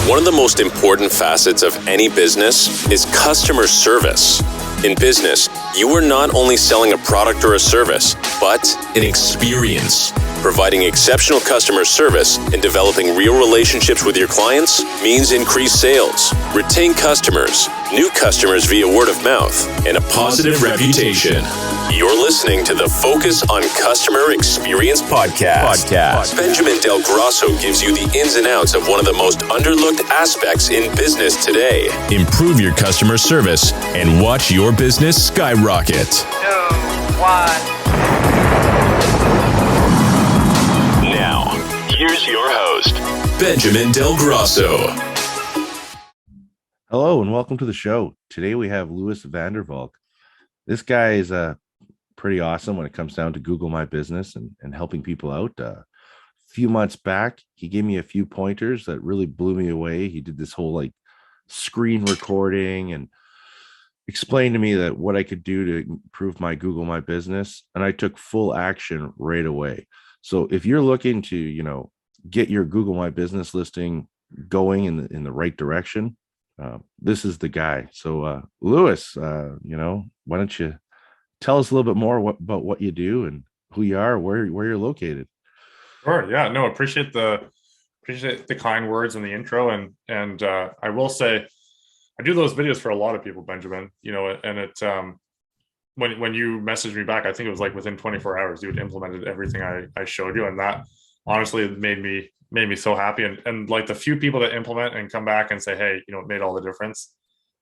One of the most important facets of any business is customer service. In business, you are not only selling a product or a service, but an experience. Providing exceptional customer service and developing real relationships with your clients means increased sales, retain customers, new customers via word of mouth, and a positive reputation. You're listening to the Focus on Customer Experience podcast. Benjamin Del Grosso gives you the ins and outs of one of the most underlooked aspects in business today. Improve your customer service and watch your business skyrocket. 2, 1. Now, here's your host, Benjamin Del Grosso. Hello and welcome to the show. Today we have Louis Vandervalk. This guy is pretty awesome when it comes down to Google My Business and helping people out. A few months back, he gave me a few pointers that really blew me away. He did this whole screen recording and explained to me that what I could do to improve my Google My Business, and I took full action right away. So if you're looking to, get your Google My Business listing going in the right direction, this is the guy. So Louis, why don't you tell us a little bit more about what you do and who you are, where you're located. Sure. Yeah. No, appreciate the kind words in the intro. And I will say, I do those videos for a lot of people, Benjamin, and it, when you messaged me back, I think it was within 24 hours, you had implemented everything I showed you. And that honestly made me so happy. And the few people that implement and come back and say, hey, it made all the difference.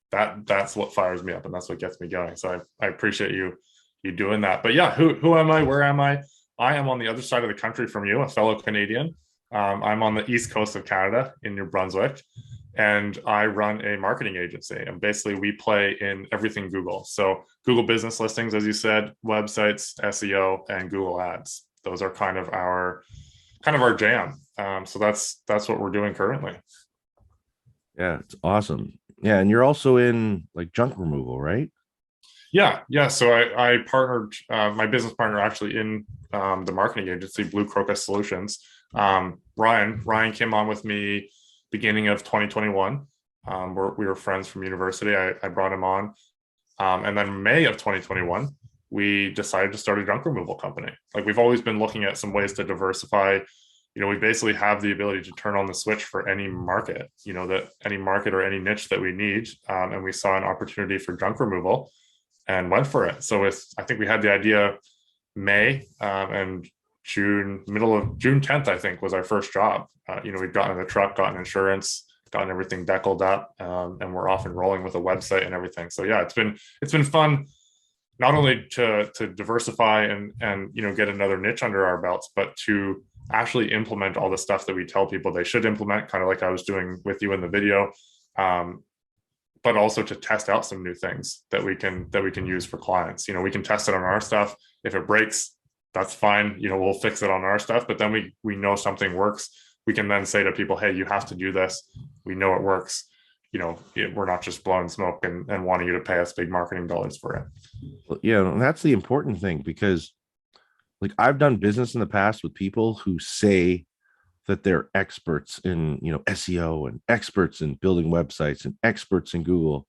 That's what fires me up, and that's what gets me going. So I appreciate you doing that. But yeah, who am I? Where am I? I am on the other side of the country from you, a fellow Canadian. I'm on the east coast of Canada in New Brunswick, and I run a marketing agency. And basically, we play in everything Google. So Google business listings, as you said, websites, SEO, and Google Ads. Those are kind of our jam. So that's what we're doing currently. Yeah, it's awesome. Yeah, and you're also in junk removal, right? Yeah. So I partnered, my business partner actually in the marketing agency, Blue Crocus Solutions. Ryan came on with me beginning of 2021. We were friends from university. I brought him on. And then May of 2021, we decided to start a junk removal company. We've always been looking at some ways to diversify. We basically have the ability to turn on the switch for any market, that any market or any niche that we need. And we saw an opportunity for junk removal and went for it. So I think we had the idea May and middle of June 10th, I think, was our first job. We'd gotten in the truck, gotten insurance, gotten everything deckled up, and we're off and rolling with a website and everything. So yeah, it's been fun, not only to diversify and get another niche under our belts, but to actually implement all the stuff that we tell people they should implement, kind of like I was doing with you in the video, but also to test out some new things that we can use for clients. We can test it on our stuff. If it breaks, that's fine. We'll fix it on our stuff, but then we know something works. We can then say to people, hey, you have to do this. We know it works. We're not just blowing smoke and wanting you to pay us big marketing dollars for it. Well, yeah, and that's the important thing, because I've done business in the past with people who say that they're experts in, SEO and experts in building websites and experts in Google,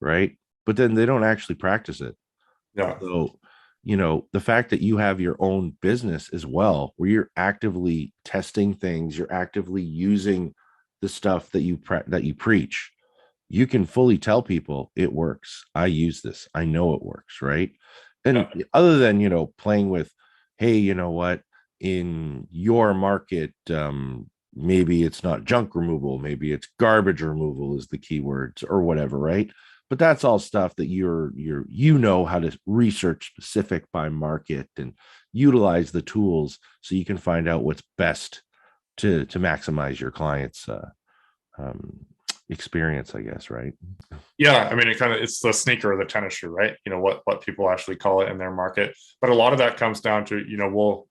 right? But then they don't actually practice it. Yeah. So, the fact that you have your own business as well, where you're actively testing things, you're actively using the stuff that you preach, you can fully tell people it works. I use this. I know it works, right? And other than, playing with, hey, you know what, in your market, maybe it's not junk removal, maybe it's garbage removal is the keywords or whatever, right? But that's all stuff that you know how to research specific by market and utilize the tools so you can find out what's best to maximize your clients' experience, I guess, right? Yeah, I mean, it's the sneaker or the tennis shoe, right? What people actually call it in their market. But a lot of that comes down to,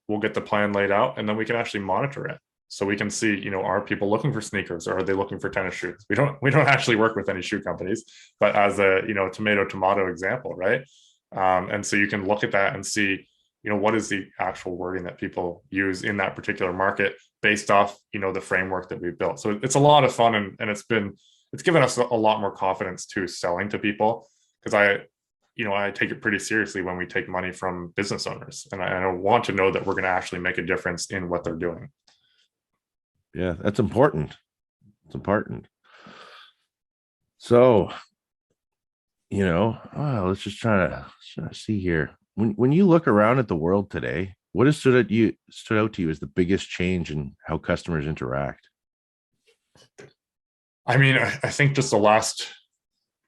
we'll get the plan laid out, and then we can actually monitor it. So we can see, are people looking for sneakers, or are they looking for tennis shoes? We don't actually work with any shoe companies, but as a, tomato example, right? And so you can look at that and see, what is the actual wording that people use in that particular market? based off, the framework that we've built. So it's a lot of fun, and it's given us a lot more confidence to selling to people, because I take it pretty seriously when we take money from business owners, and I want to know that we're going to actually make a difference in what they're doing. Yeah, that's important. It's important. So, let's just try to see here. When you look around at the world today, what has stood out to you as the biggest change in how customers interact? I mean, I think just the last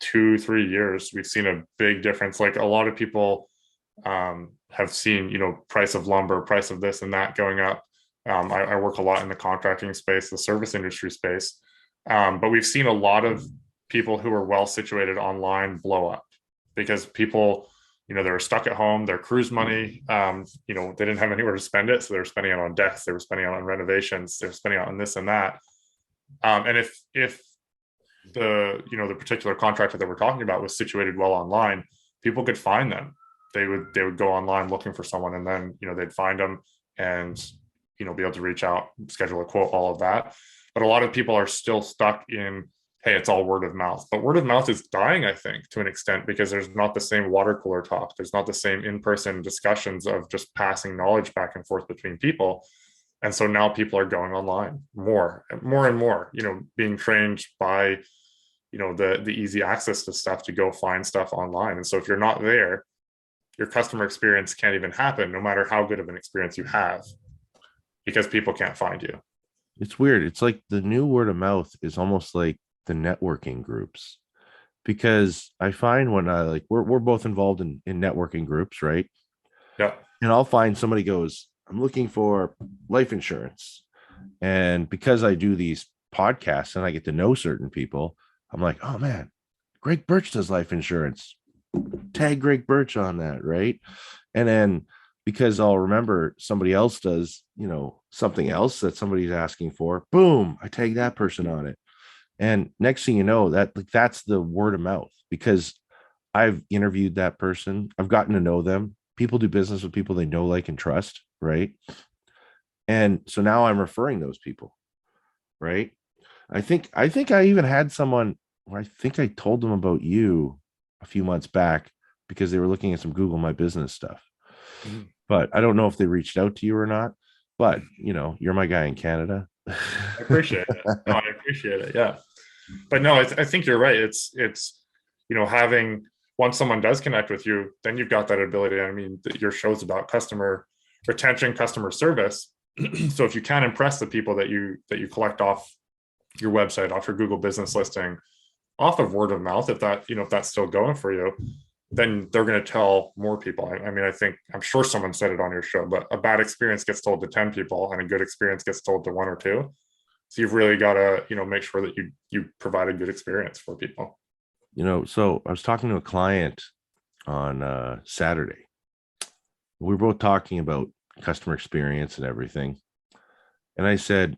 2-3 years, we've seen a big difference. Like, a lot of people have seen, price of lumber, price of this and that going up. I work a lot in the contracting space, the service industry space. But we've seen a lot of people who are well situated online blow up, because people, they were stuck at home, their cruise money, they didn't have anywhere to spend it. So they were spending it on decks, they were spending it on renovations, they were spending it on this and that. And if the particular contractor that we're talking about was situated well online, people could find them. They would go online looking for someone, and then they'd find them and be able to reach out, schedule a quote, all of that. But a lot of people are still stuck in, hey, it's all word of mouth. But word of mouth is dying, I think, to an extent, because there's not the same water cooler talk, there's not the same in-person discussions of just passing knowledge back and forth between people. And so now people are going online more and more, being trained by the easy access to stuff to go find stuff online. And so if you're not there, your customer experience can't even happen, no matter how good of an experience you have, because people can't find you. It's weird. It's like the new word of mouth is almost like the networking groups, because I find when we're both involved in networking groups, right? Yeah. And I'll find somebody goes, I'm looking for life insurance. And because I do these podcasts and I get to know certain people, I'm like, oh man, Greg Birch does life insurance. Tag Greg Birch on that, right? And then because I'll remember somebody else does, something else that somebody's asking for, boom, I tag that person on it. And next thing you know, that's the word of mouth, because I've interviewed that person, I've gotten to know them. People do business with people they know, like, and trust, right? And so now I'm referring those people, right? I think I even had someone where I think I told them about you a few months back, because they were looking at some Google My Business stuff. Mm-hmm. But I don't know if they reached out to you or not. But you're my guy in Canada. I appreciate it. No, I appreciate it. Yeah. But no, I think you're right. It's having, once someone does connect with you, then you've got that ability. I mean, your show's about customer retention, customer service. So if you can impress the people that you collect off your website, off your Google business listing, off of word of mouth, if that's still going for you, then they're going to tell more people. I mean, I'm sure someone said it on your show, but a bad experience gets told to 10 people and a good experience gets told to 1 or 2. So you've really got to, make sure that you provide a good experience for people. So I was talking to a client on Saturday. We were both talking about customer experience and everything. And I said,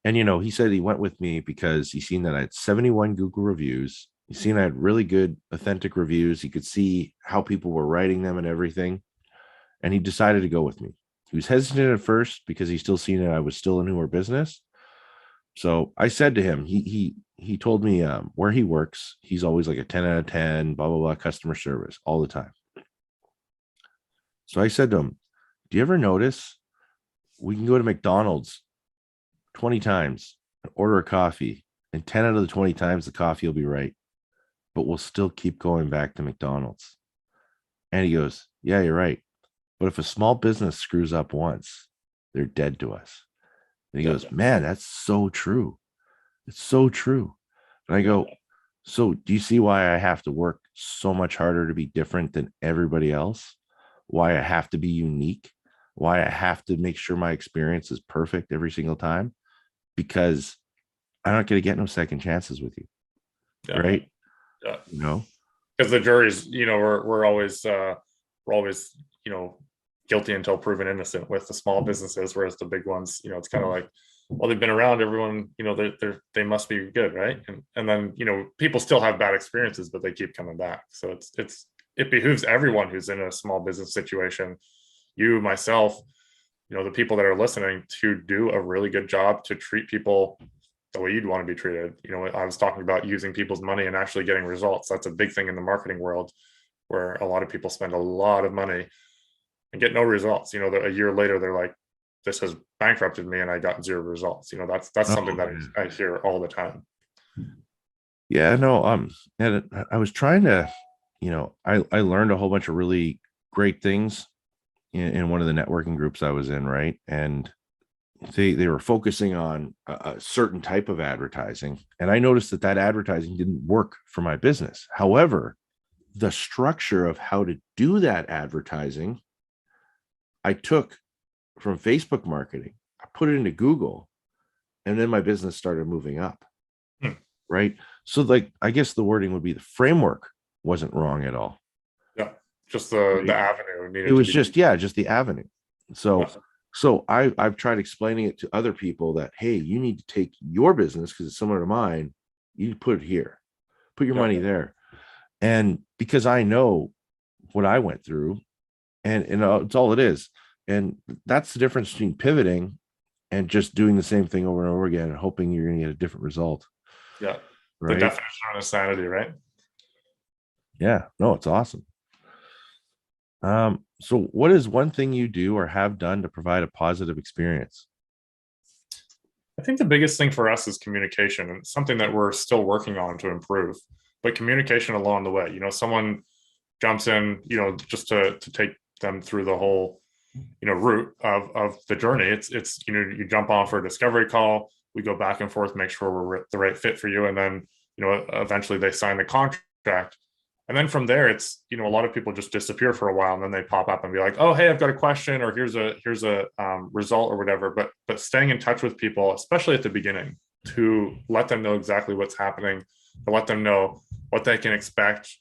and he said he went with me because he seen that I had 71 Google reviews. He seen I had really good, authentic reviews. He could see how people were writing them and everything. And he decided to go with me. He was hesitant at first because he still seen that I was still a newer business. So I said to him, he told me where he works, he's always like a 10 out of 10, blah, blah, blah, customer service all the time. So I said to him, do you ever notice we can go to McDonald's 20 times and order a coffee, and 10 out of the 20 times the coffee will be right, but we'll still keep going back to McDonald's? And he goes, yeah, you're right. But if a small business screws up once, they're dead to us. And he goes, man, that's so true. It's so true. And I go, so do you see why I have to work so much harder to be different than everybody else? Why I have to be unique? Why I have to make sure my experience is perfect every single time? Because I'm not going to get no second chances with you. Yeah. Right. Yeah. Because the juries, we're always, guilty until proven innocent with the small businesses, whereas the big ones, it's kind of like, well, they've been around, everyone, they must be good, right? And then people still have bad experiences, but they keep coming back. So it behooves everyone who's in a small business situation, you, myself, the people that are listening to do a really good job to treat people the way you'd want to be treated. I was talking about using people's money and actually getting results. That's a big thing in the marketing world, where a lot of people spend a lot of money and get no results. A year later, they're like, this has bankrupted me and I got zero results. That's something that I hear all the time. Yeah, no, and I was trying to, I learned a whole bunch of really great things in one of the networking groups I was in, right? And they were focusing on a certain type of advertising, and I noticed that advertising didn't work for my business. However, the structure of how to do that advertising, I took from Facebook marketing, I put it into Google, and then my business started moving up. Right. So like, I guess the wording would be the framework wasn't wrong at all. Yeah. Just the avenue. It was just the avenue. So I've tried explaining it to other people that, hey, you need to take your business, because it's similar to mine. You put it here, put your money there. And because I know what I went through, and it's all it is. And that's the difference between pivoting and just doing the same thing over and over again and hoping you're going to get a different result. Yeah. Right? The definition of insanity, right? Yeah. No, it's awesome. So what is one thing you do or have done to provide a positive experience? I think the biggest thing for us is communication, and something that we're still working on to improve. But communication along the way. Someone jumps in, just to take them through the whole, route of the journey. It's you jump on for a discovery call. We go back and forth, make sure we're the right fit for you, and then eventually they sign the contract. And then from there, it's a lot of people just disappear for a while, and then they pop up and be like, "Oh, hey, I've got a question," or here's a result or whatever. But staying in touch with people, especially at the beginning, to let them know exactly what's happening, to let them know what they can expect,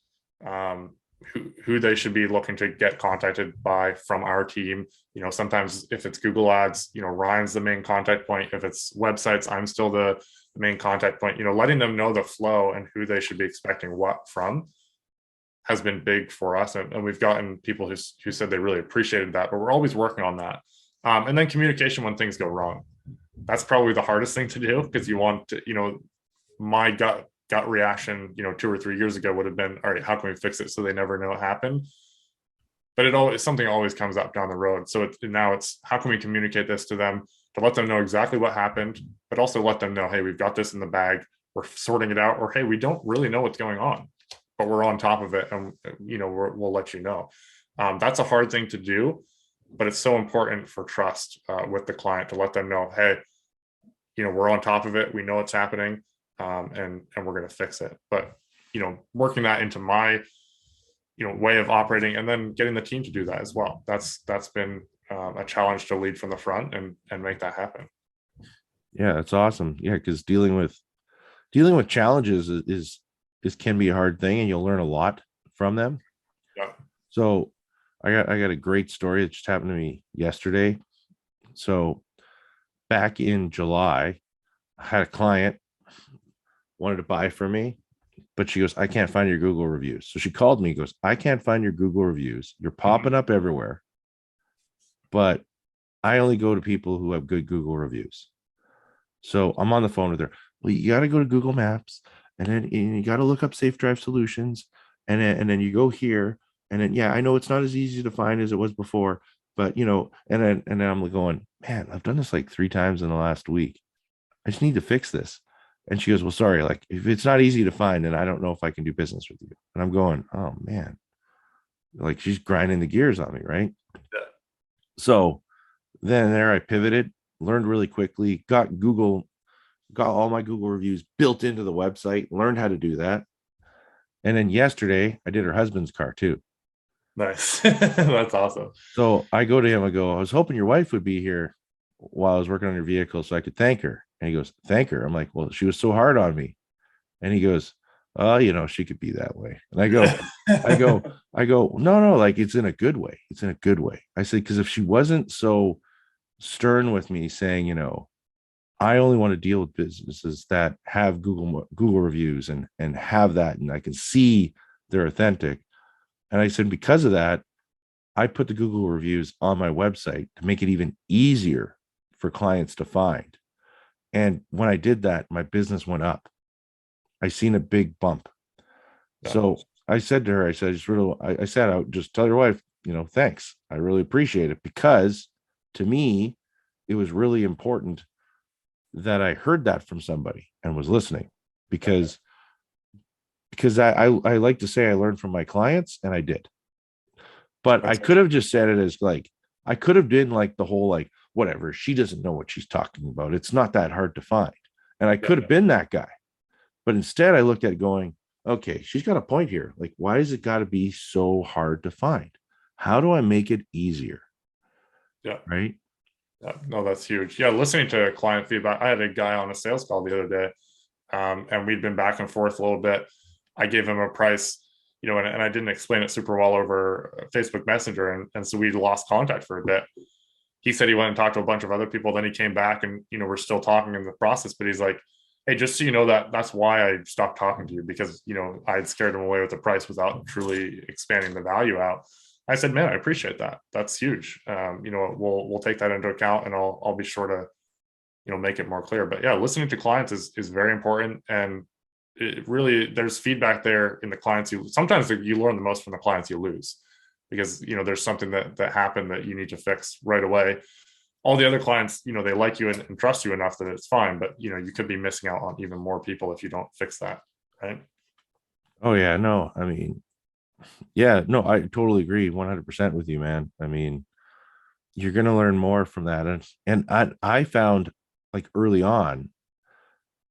who they should be looking to get contacted by from our team. Sometimes if it's Google Ads, Ryan's the main contact point. If it's websites, I'm still the main contact point. Letting them know the flow and who they should be expecting what from has been big for us. And we've gotten people who said they really appreciated that, but we're always working on that. And then communication when things go wrong. That's probably the hardest thing to do, because you want to, my gut reaction, 2 or 3 years ago would have been, all right, how can we fix it so they never know it happened? But something always comes up down the road. So now it's how can we communicate this to them to let them know exactly what happened, but also let them know, hey, we've got this in the bag, we're sorting it out, or hey, we don't really know what's going on, but we're on top of it, and we'll let you know. That's a hard thing to do, but it's so important for trust with the client to let them know, hey, we're on top of it, we know what's happening, and we're going to fix it. But working that into my way of operating, and then getting the team to do that as well. That's been a challenge to lead from the front and make that happen. Yeah, that's awesome. Yeah, because dealing with challenges is can be a hard thing, and you'll learn a lot from them. Yeah. So I got a great story that just happened to me yesterday. So back in July, I had a client wanted to buy from me, but she goes, I can't find your Google reviews. So she called me, goes, I can't find your Google reviews. You're popping up everywhere, but I only go to people who have good Google reviews. So I'm on the phone with her. Well, you got to go to Google Maps, and then you got to look up Safe Drive Solutions, and then you go here, and then I know it's not as easy to find as it was before, but and then I'm going, man, I've done this like 3 times in the last week. I just need to fix this. And she goes, well, sorry, like if it's not easy to find, then I don't know if I can do business with you. And I'm going, oh man, like she's grinding the gears on me, right? Yeah. So then there I pivoted, learned really quickly, got all my Google reviews built into the website, learned how to do that. And then yesterday I did her husband's car too. Nice. That's awesome. So I go to him, I go, I was hoping your wife would be here while I was working on your vehicle so I could thank her. And he goes, thank her. I'm like, well, she was so hard on me. And he goes, oh, she could be that way. And I go, no, like it's in a good way. It's in a good way. I said, because if she wasn't so stern with me saying, I only want to deal with businesses that have Google reviews and have that, and I can see they're authentic. And I said, because of that, I put the Google reviews on my website to make it even easier for clients to find. And when I did that, my business went up. I seen a big bump. Yeah. So I said to her, I said, I said, out, just tell your wife, thanks. I really appreciate it, because to me, it was really important that I heard that from somebody and was listening, because I like to say I learned from my clients, and I did. But I That's could have just said it as like, I could have been like the whole like, whatever, she doesn't know what she's talking about. It's not that hard to find. And I could have been that guy. But instead I looked at it going, okay, she's got a point here. Like, why has it got to be so hard to find? How do I make it easier? yeah. Right. Yeah, no, that's huge. Yeah, listening to client feedback. I had a guy on a sales call the other day, and we'd been back and forth a little bit. I gave him a price, and I didn't explain it super well over Facebook Messenger, and so we lost contact for a bit. He said he went and talked to a bunch of other people. Then he came back, and we're still talking in the process. But he's like, "Hey, just so you know that's why I stopped talking to you, because I had scared him away with the price without truly expanding the value out." I said, "Man, I appreciate that. That's huge. We'll take that into account, and I'll be sure to make it more clear." But yeah, listening to clients is very important, and it really, there's feedback there in the clients. Sometimes you learn the most from the clients you lose, because there's something that happened that you need to fix right away. All the other clients, they like you and trust you enough that it's fine, but you could be missing out on even more people if you don't fix that, right? Oh yeah, no, I mean, yeah, no, I totally agree 100% with you, man. I mean, you're going to learn more from that. And I found, like, early on,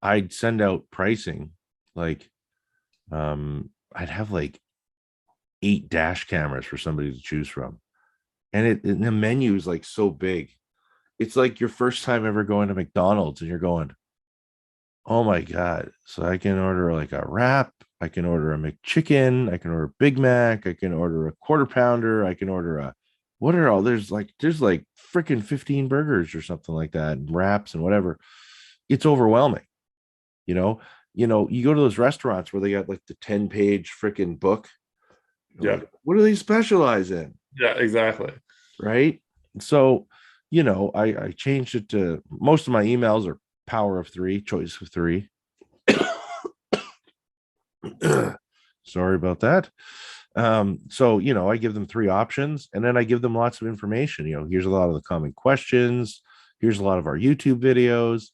I'd send out pricing, like, I'd have like 8 dash cameras for somebody to choose from. And the menu is like so big. It's like your first time ever going to McDonald's and you're going, oh my God. So I can order like a wrap, I can order a McChicken, I can order a Big Mac, I can order a quarter pounder, I can order a, what are all, there's like freaking 15 burgers or something like that, and wraps and whatever. It's overwhelming, you know. You go to those restaurants where they got like the 10-page freaking book. Yeah. Like, what do they specialize in? Yeah, exactly. Right. So, I changed it to, most of my emails are power of three, choice of three. Sorry about that. So I give them 3 options, and then I give them lots of information. Here's a lot of the common questions, here's a lot of our YouTube videos.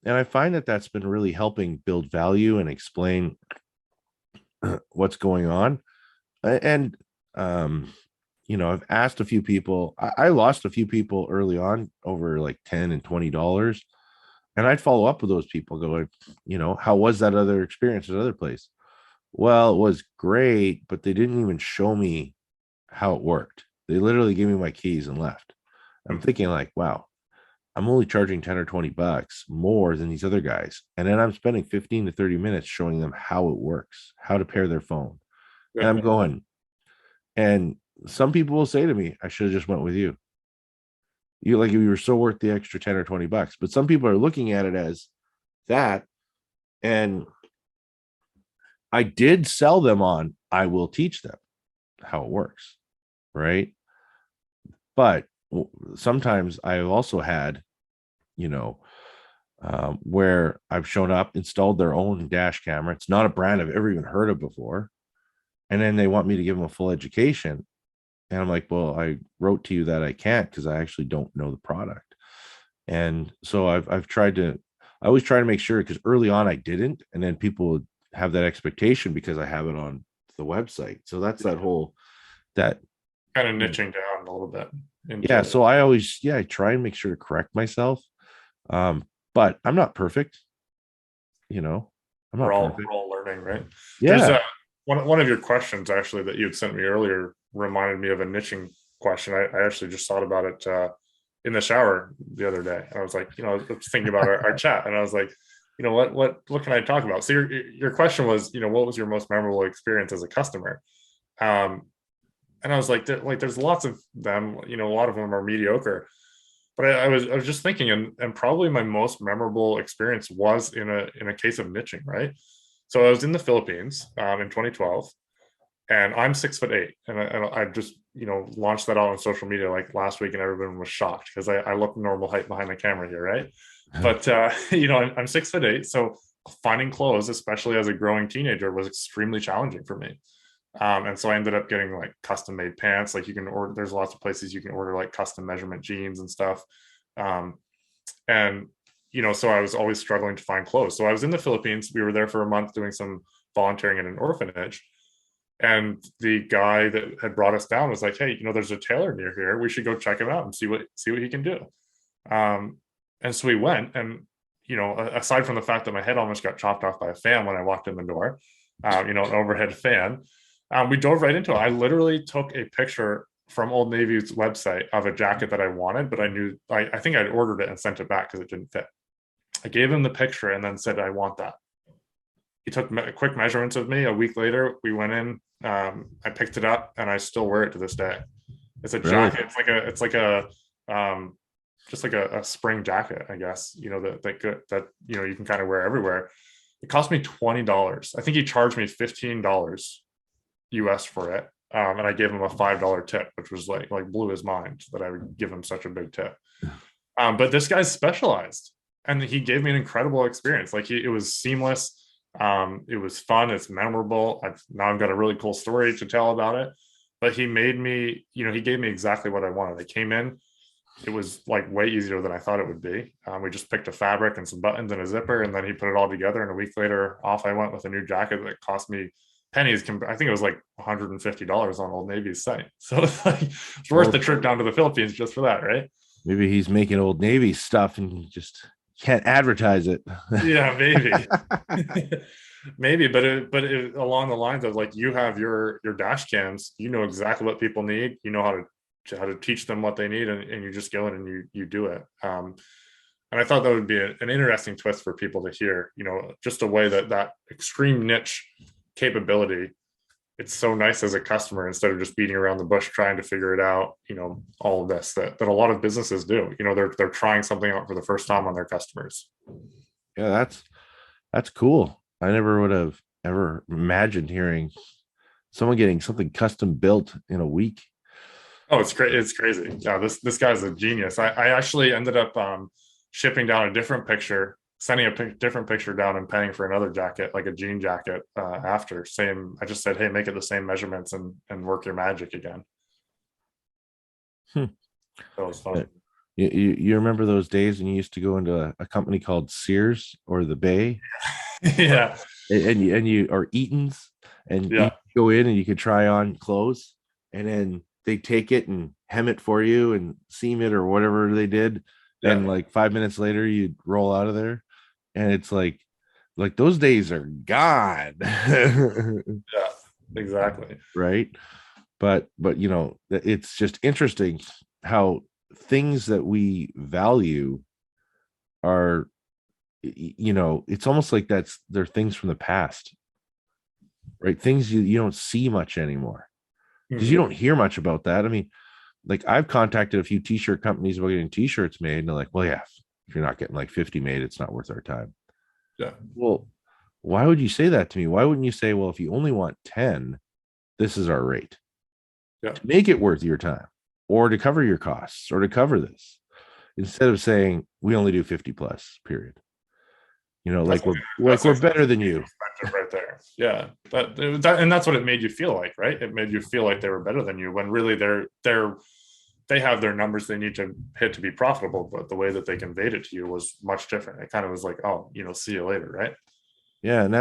And I find that that's been really helping build value and explain what's going on. And I've asked a few people. I lost a few people early on over like $10 and $20, and I'd follow up with those people going, how was that other experience at other place? Well, it was great, but they didn't even show me how it worked. They literally gave me my keys and left. I'm thinking like, wow, I'm only charging 10 or $20 more than these other guys. And then I'm spending 15 to 30 minutes showing them how it works, how to pair their phone. And I'm going, and some people will say to me, I should have just went with you. You were so worth the extra 10 or $20. But some people are looking at it as that. And I did sell them on, I will teach them how it works. Right. But sometimes I've also had, where I've shown up, installed their own dash camera. It's not a brand I've ever even heard of before. And then they want me to give them a full education. And I'm like, well, I wrote to you that I can't, because I actually don't know the product. And so I've tried to, I always try to make sure, because early on I didn't. And then people would have that expectation because I have it on the website. So that's that whole, that kind of niching down a little bit. Yeah. So I try and make sure to correct myself. But I'm not perfect. I'm not we're all perfect. learning, right? Yeah. There's one of your questions actually that you had sent me earlier reminded me of a niching question. I actually just thought about it in the shower the other day. And I was like, I was thinking about our chat, and I was like, what can I talk about? So your question was, what was your most memorable experience as a customer? And I was like, there's lots of them, a lot of them are mediocre. But I was just thinking, and probably my most memorable experience was in a case of niching, right? So I was in the Philippines in 2012. and I'm 6'8", and I just launched that out on social media like last week, and everyone was shocked because I look normal height behind the camera here, right? But I'm 6'8", so finding clothes, especially as a growing teenager, was extremely challenging for me. And so I ended up getting like custom made pants. Like you can order, there's lots of places you can order like custom measurement jeans and stuff. Um, and so I was always struggling to find clothes. So I was in the Philippines. We were there for a month doing some volunteering in an orphanage. And the guy that had brought us down was like, "Hey, there's a tailor near here. We should go check him out and see what he can do." And so we went, and aside from the fact that my head almost got chopped off by a fan when I walked in the door, an overhead fan, we dove right into it. I literally took a picture from Old Navy's website of a jacket that I wanted, but I think I'd ordered it and sent it back because it didn't fit. I gave him the picture and then said, "I want that." He took quick measurements of me. A week later, we went in. I picked it up, and I still wear it to this day. It's a jacket. It's like a just like a spring jacket, I guess. That you can kind of wear everywhere. It cost me $20. I think he charged me $15 US for it, and I gave him a $5 tip, which was like blew his mind that I would give him such a big tip. But this guy's specialized, and he gave me an incredible experience. Like it was seamless. It was fun. It's memorable. I've got a really cool story to tell about it. But he made me, he gave me exactly what I wanted. I came in. It was like way easier than I thought it would be. We just picked a fabric and some buttons and a zipper, and then he put it all together. And a week later, off I went with a new jacket that cost me pennies. I think it was like $150 on Old Navy's site. So it's worth the trip down to the Philippines just for that, right? Maybe he's making Old Navy stuff and just can't advertise it. Yeah, maybe. Maybe, but along the lines of like, you have your dash cams, exactly what people need, how to teach them what they need, and you just go in and you do it. And I thought that would be an interesting twist for people to hear, just a way that extreme niche capability, it's so nice as a customer, instead of just beating around the bush trying to figure it out, all of this that a lot of businesses do. They're trying something out for the first time on their customers. Yeah, that's cool. I never would have ever imagined hearing someone getting something custom built in a week. Oh, it's great. It's crazy. Yeah, this guy's a genius. I actually ended up shipping down a different picture, sending a different picture down, and paying for another jacket, like a jean jacket, after. I just said, "Hey, make it the same measurements and work your magic again." That was fun. You remember those days when you used to go into a company called Sears or the Bay? Yeah. And you or Eaton's, and you go in and you could try on clothes, and then they take it and hem it for you and seam it or whatever they did. And like 5 minutes later, you'd roll out of there. And it's like those days are gone. Yeah, exactly. Right. But it's just interesting how things that we value are, it's almost like they're things from the past, right? Things you don't see much anymore, because you don't hear much about that. I mean, like I've contacted a few t-shirt companies about getting t-shirts made, and they're like, "Well, yeah, if you're not getting like 50 made, it's not worth our time." Yeah. Well, why would you say that to me? Why wouldn't you say, "Well, if you only want 10, this is our rate." Yeah. To make it worth your time, or to cover your costs, or to cover this, instead of saying we only do 50 plus, period. We're better than you. Right there. Yeah. And that's what it made you feel like, right? It made you feel like they were better than you, when really they have their numbers they need to hit to be profitable, but the way that they conveyed it to you was much different. It kind of was like, "Oh, see you later," right? Yeah, and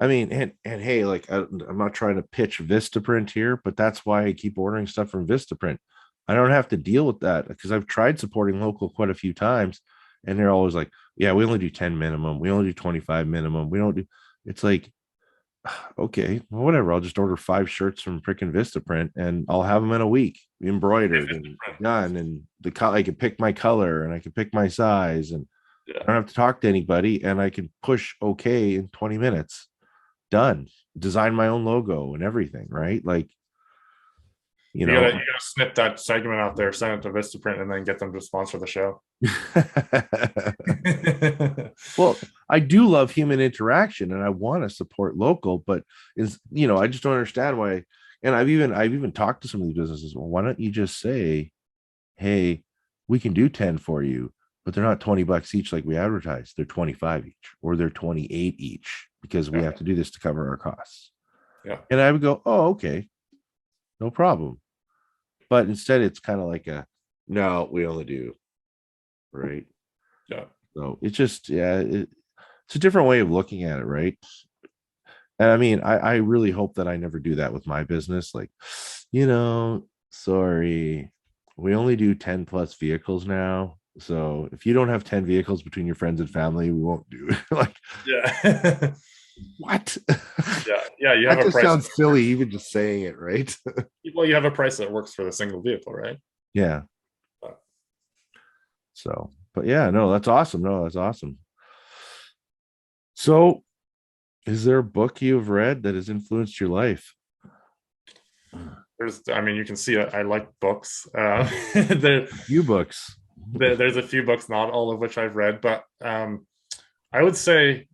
and hey, like I'm not trying to pitch Vistaprint here, but that's why I keep ordering stuff from Vistaprint. I don't have to deal with that, because I've tried supporting local quite a few times, and they're always like, "Yeah, we only do 10 minimum. We only do 25 minimum. We don't do." It's like, okay, well, whatever. I'll just order 5 shirts from freaking Vistaprint, and I'll have them in a week, embroidered and done. And I can pick my color, and I can pick my size, and I don't have to talk to anybody, and I can push okay in 20 minutes. Done. Design my own logo and everything, right? Like, you You know. gotta snip that segment out there, send it to Vistaprint, and then get them to sponsor the show. Well, I do love human interaction and I want to support local, but I just don't understand why. And I've even talked to some of these businesses. Well, why don't you just say, hey, we can do 10 for you, but they're not $20 each like we advertise. They're 25 each, or they're 28 each, because we have to do this to cover our costs. Yeah. And I would go, oh, okay, no problem. But instead it's kind of like no, we only do, right? Yeah. So it's just, it's a different way of looking at it, right? And I mean, I really hope that I never do that with my business. Like, sorry, we only do 10 plus vehicles now. So if you don't have 10 vehicles between your friends and family, we won't do it. Like, Yeah. what? Yeah. You have That a just price. sounds silly, even just saying it, right? Well, you have a price that works for the single vehicle, right? Yeah. So, but yeah, no, that's awesome. No, that's awesome. So, is there a book you've read that has influenced your life? You can see I like books. Few books. There's a few books, not all of which I've read, but I would say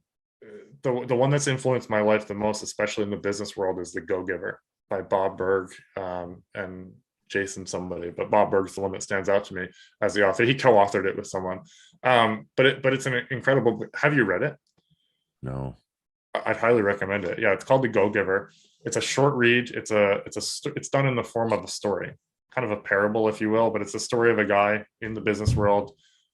the one that's influenced my life the most, especially in the business world, is The Go-Giver by Bob Burg and Jason somebody, but Bob Burg's the one that stands out to me as the author. He co-authored it with someone, but it's an incredible book. Have you read it? No. I'd highly recommend it. Yeah, it's called The Go-Giver. It's a short read. It's done in the form of a story, kind of a parable, if you will, but it's a story of a guy in the business world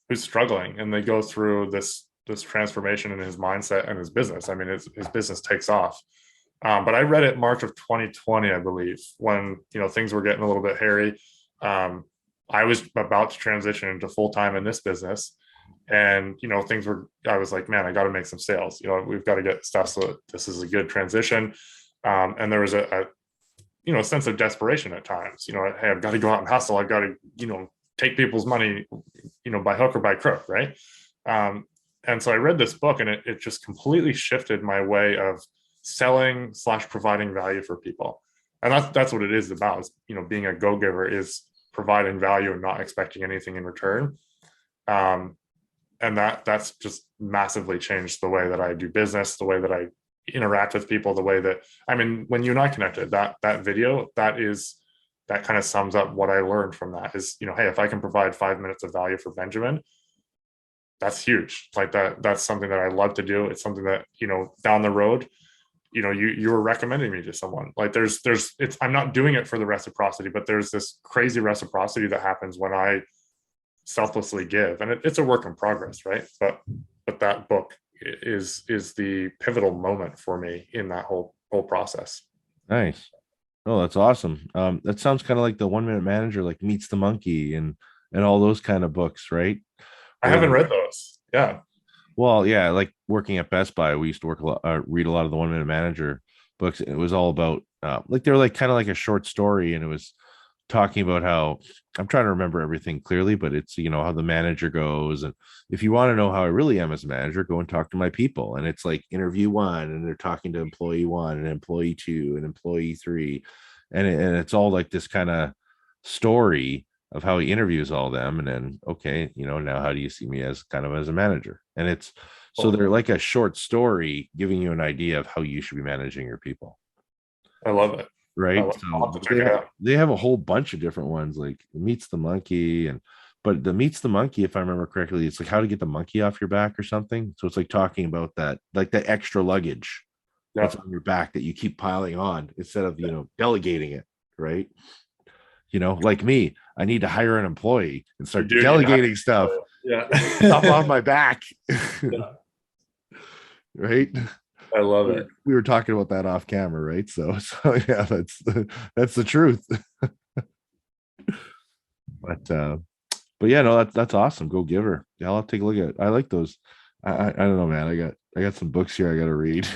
who's struggling, and they go through this transformation in his mindset and his business. I mean, his business takes off. But I read it March of 2020, I believe, when things were getting a little bit hairy. I was about to transition into full time in this business, and I was like, man, I got to make some sales. We've got to get stuff so that this is a good transition. And there was a sense of desperation at times. Hey, I've got to go out and hustle. I've got to take people's money, by hook or by crook, right? And so I read this book, and it just completely shifted my way of selling / providing value for people. And that's what it is about. Is, being a go-giver is providing value and not expecting anything in return. And that's just massively changed the way that I do business, the way that I interact with people, the way that, when you and I connected, that video, that kind of sums up what I learned from that is, hey, if I can provide 5 minutes of value for Benjamin, that's huge. Like that's something that I love to do. It's something that, down the road, you were recommending me to someone. Like I'm not doing it for the reciprocity, but there's this crazy reciprocity that happens when I selflessly give, and it's a work in progress, right? But that book is the pivotal moment for me in that whole process. Nice. Oh, that's awesome. That sounds kind of like the 1 Minute Manager, like Meets the Monkey and all those kind of books, right? I haven't read those. Yeah. Well, yeah, like working at Best Buy, we used to read a lot of the 1 Minute Manager books. It was all about like they were like kind of like a short story, and it was talking about how, I'm trying to remember everything clearly, but it's how the manager goes, and if you want to know how I really am as a manager, go and talk to my people. And it's like interview 1, and they're talking to employee 1 and employee 2 and employee 3, and it's all like this kind of story of how he interviews all them, and then okay, now how do you see me as kind of as a manager? And it's so they're like a short story giving you an idea of how you should be managing your people. I love it. Right. So they have a whole bunch of different ones, like Meets the Monkey, but the Meets the Monkey, if I remember correctly, it's like how to get the monkey off your back or something. So it's like talking about that, like the extra luggage that's on your back that you keep piling on instead of delegating it, right? Like me, I need to hire an employee and start delegating stuff. Yeah. Stuff off my back. Right. I love it. We were talking about that off camera, right? So yeah, that's the truth. But yeah, no, that's awesome. Go-Giver. Yeah, I'll take a look at it. I like those. I don't know, man. I got some books here I got to read.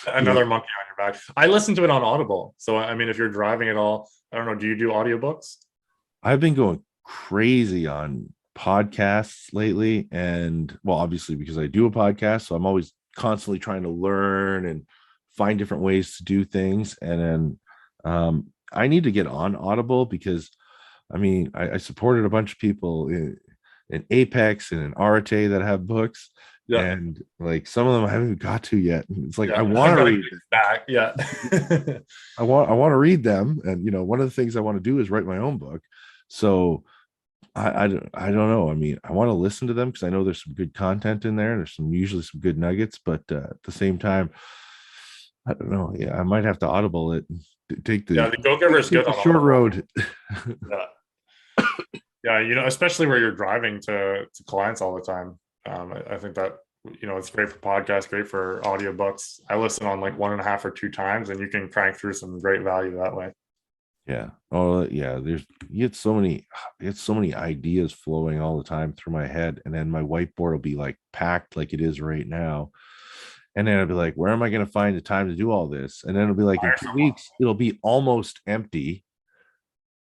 Another monkey on your back. I listen to it on Audible. So if you're driving at all, I don't know. Do you do audiobooks? I've been going crazy on podcasts lately, and well, obviously because I do a podcast, so I'm always constantly trying to learn and find different ways to do things. And then I need to get on Audible because I mean, I supported a bunch of people in Apex and in Arate that have books, Yeah. and like some of them I haven't even got to yet. It's like I Yeah. want to read. Back. Yeah. I want to read them, and one of the things I want to do is write my own book. So I don't know. I mean, I want to listen to them because I know there's some good content in there. There's usually some good nuggets, but at the same time, I don't know. Yeah, I might have to audible it. Take the The Go Giver is good the on short Audible. road. Yeah. Yeah, especially where you're driving to clients all the time. I think that it's great for podcasts, great for audiobooks. I listen on like 1.5 or 2 times, and you can crank through some great value that way. Yeah. Oh, yeah. You get so many ideas flowing all the time through my head, and then my whiteboard will be like packed like it is right now. And then I'll be like, where am I going to find the time to do all this? And then it'll be like in 2 weeks, it'll be almost empty,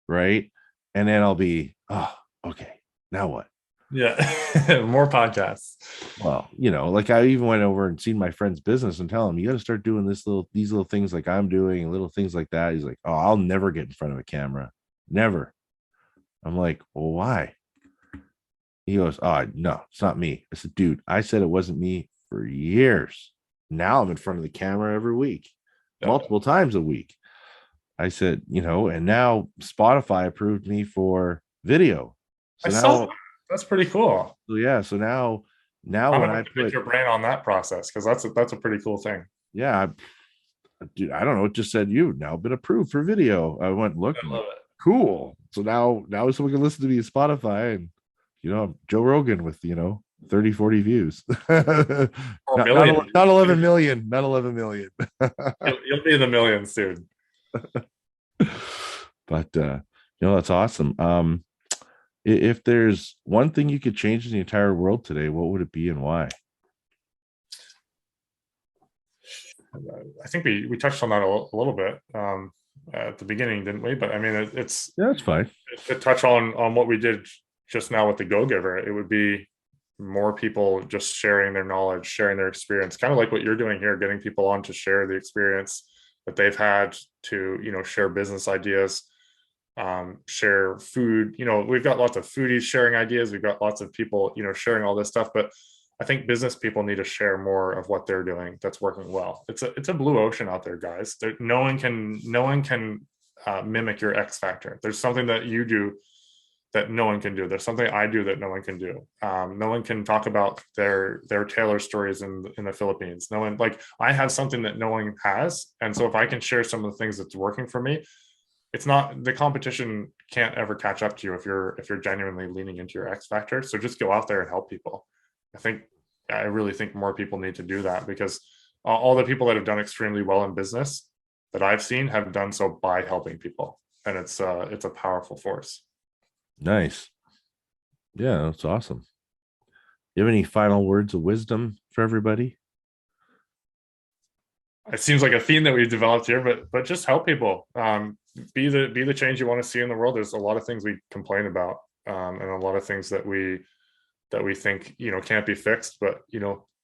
right? And then I'll be, oh, okay, now what? Yeah. More podcasts. Well, like I even went over and seen my friend's business and tell him you got to start doing these little things like I'm doing and little things like that. He's like, oh, I'll never get in front of a camera. Never. I'm like, well, why? He goes, oh, no, it's not me. I said, dude, I said it wasn't me for years. Now I'm in front of the camera every week, multiple times a week. I said, and now Spotify approved me for video. So now that's pretty cool. So yeah, so now I'm when gonna pick your brain on that process because that's a pretty cool thing. Yeah, dude, I don't know. It just said you've now been approved for video. I went look, I love it. Cool. So now someone can listen to me on Spotify, and Joe Rogan with 30, 40 views. not 11 million. Not 11 million. You'll be in the millions soon. But that's awesome. If there's one thing you could change in the entire world today, what would it be and why? I think we touched on that a little bit at the beginning, didn't we? But I mean, it's that's fine. To touch on what we did just now with the Go Giver, it would be more people just sharing their knowledge, sharing their experience, kind of like what you're doing here, getting people on to share the experience that they've had, to share business ideas, share food. We've got lots of foodies sharing ideas. We've got lots of people sharing all this stuff, but I think business people need to share more of what they're doing that's working well. It's a blue ocean out there, guys. No one can mimic your X factor. There's something that you do that no one can do. There's something I do that no one can do. No one can talk about their Taylor stories in the Philippines. No one, like, I have something that no one has, and so if I can share some of the things that's working for me, it's not, the competition can't ever catch up to you if you're genuinely leaning into your X factor. So just go out there and help people. I really think more people need to do that, because all the people that have done extremely well in business that I've seen have done so by helping people, and it's a powerful force. Nice. Yeah, that's awesome. You have any final words of wisdom for everybody? It seems like a theme that we've developed here, but just help people. Be the change you want to see in the world. There's a lot of things we complain about, and a lot of things that we think can't be fixed. But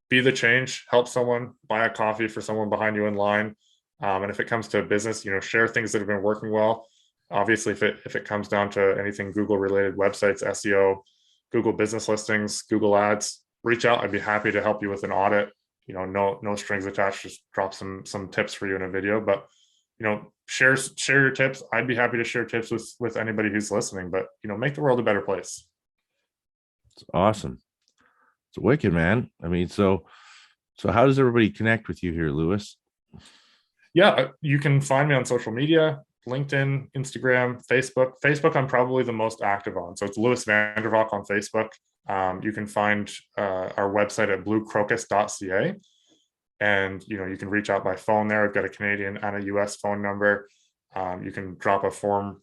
be the change. Help someone. Buy a coffee for someone behind you in line. And if it comes to business, share things that have been working well. Obviously, if it comes down to anything Google related, websites, SEO, Google business listings, Google ads, reach out. I'd be happy to help you with an audit. No strings attached. Just drop some tips for you in a video. But share your tips. I'd be happy to share tips with anybody who's listening. But make the world a better place. It's awesome. It's wicked, man. I mean, so how does everybody connect with you here, Lewis? Yeah, you can find me on social media. LinkedIn, Instagram, Facebook. Facebook, I'm probably the most active on. So it's Lewis Vandervalk on Facebook. You can find our website at bluecrocus.ca. And, you can reach out by phone there. I've got a Canadian and a US phone number. You can drop a form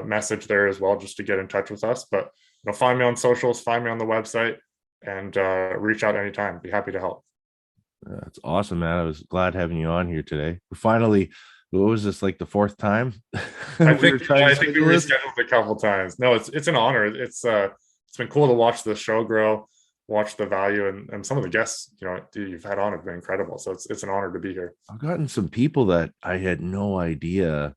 message there as well, just to get in touch with us. But, find me on socials, find me on the website, and reach out anytime. Be happy to help. That's awesome, man. I was glad having you on here today. Finally, what was this, like the fourth time? I think we rescheduled a couple times. No, it's an honor. It's been cool to watch the show grow, watch the value, and some of the guests you've had on have been incredible. So it's an honor to be here. I've gotten some people that I had no idea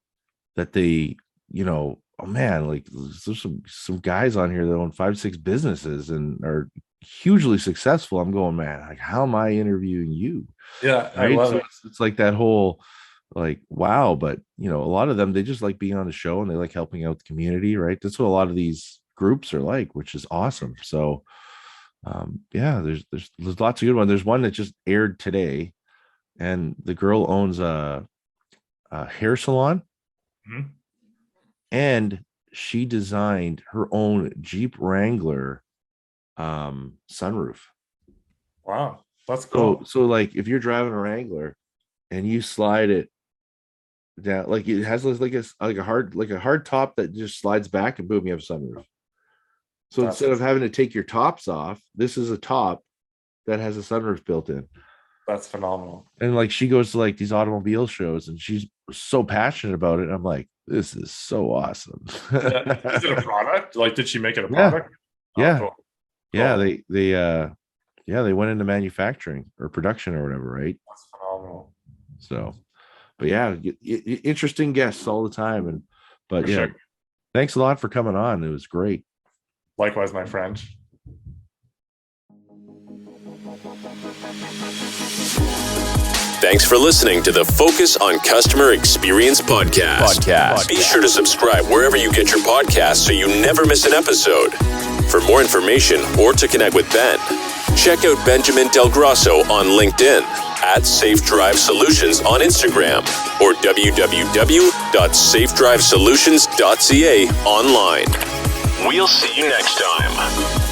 that they, oh man, like there's some guys on here that own 5-6 businesses and are hugely successful. I'm going, man, like, how am I interviewing you? Yeah, I Right. love So it. it's like that whole, like, wow. But a lot of them, they just like being on the show and they like helping out the community, right? That's what a lot of these groups are like, which is awesome. So yeah, there's lots of good ones. There's one that just aired today, and the girl owns a hair salon, Mhm. and she designed her own Jeep Wrangler sunroof. Wow, that's So cool. so like if you're driving a Wrangler and you slide it down, like it has this like a hard top that just slides back, and boom, you have a sunroof. So That's instead of having to take your tops off, this is a top that has a sunroof built in. that's phenomenal. And like she goes to like these automobile shows and she's so passionate about it. I'm like, this is so awesome. Yeah. Is it a product? Like, did she make it a Yeah. product? Oh, Yeah. cool. Yeah. Cool. They went into manufacturing or production or whatever, right? That's phenomenal. So, but yeah, interesting guests all the time. But For yeah, sure. thanks a lot for coming on. It was great. Likewise, my friend. Thanks for listening to the Focus on Customer Experience podcast. Be sure to subscribe wherever you get your podcasts so you never miss an episode. For more information or to connect with Ben, check out Benjamin Del Grosso on LinkedIn, at Safe Drive Solutions on Instagram, or www.safedrivesolutions.ca online. We'll see you next time.